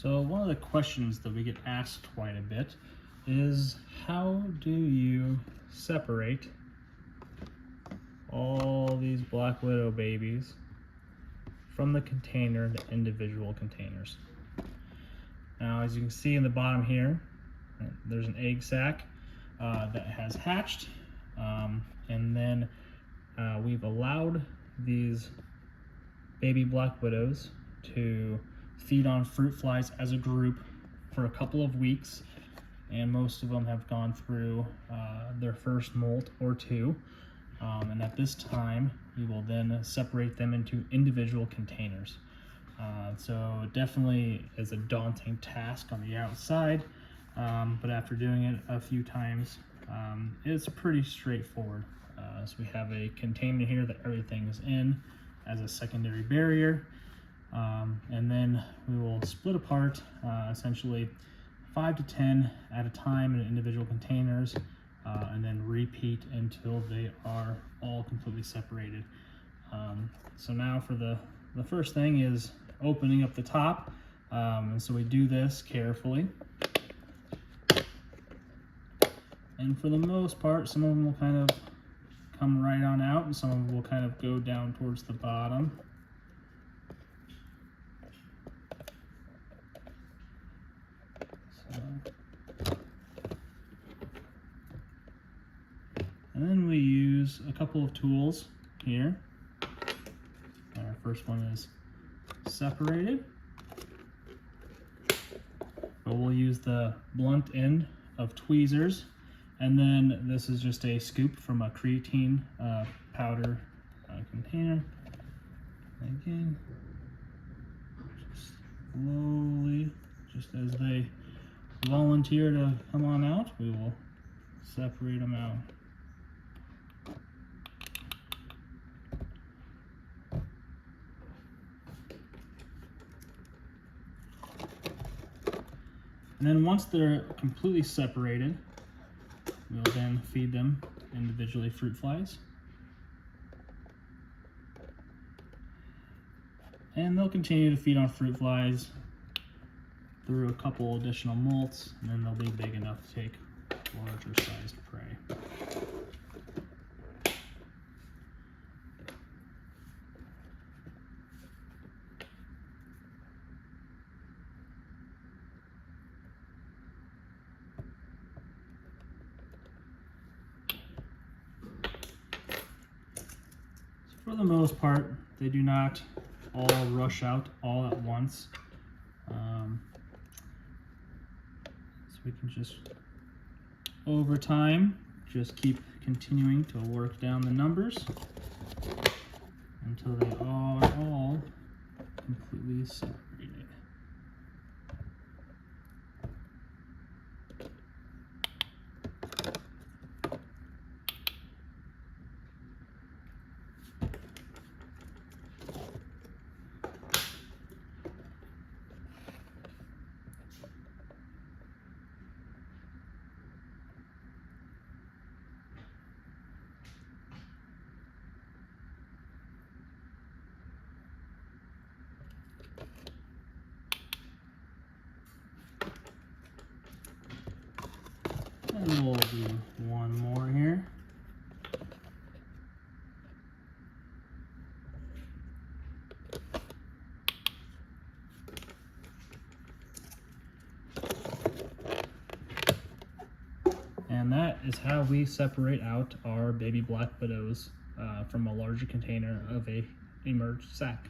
So one of the questions that we get asked quite a bit is, how do you separate all these Black Widow babies from the container, the individual containers? Now, as you can see in the bottom here, there's an egg sac that has hatched, and then we've allowed these baby Black Widows to feed on fruit flies as a group for a couple of weeks, and most of them have gone through their first molt or two, and at this time we will then separate them into individual containers. So it definitely is a daunting task on the outside, but after doing it a few times, it's pretty straightforward. So we have a container here that everything is in as a secondary barrier, and then we will split apart essentially 5 to 10 at a time in individual containers, and then repeat until they are all completely separated. So now for the first thing is opening up the top, and so we do this carefully, and for the most part some of them will kind of come right on out and some of them will kind of go down towards the bottom. And then we use a couple of tools here. Our first one is separated, but we'll use the blunt end of tweezers, and then this is just a scoop from a creatine powder container. Again, just slowly, just as they volunteer to come on out, we will separate them out. And then once they're completely separated, we'll then feed them individually fruit flies. And they'll continue to feed on fruit flies through a couple additional molts, and then they'll be big enough to take larger sized prey. For the most part, they do not all rush out all at once. So we can just, over time, just keep continuing to work down the numbers until they are all completely separated. And we'll do one more here. And that is how we separate out our baby Black Widows from a larger container of a emerged sac.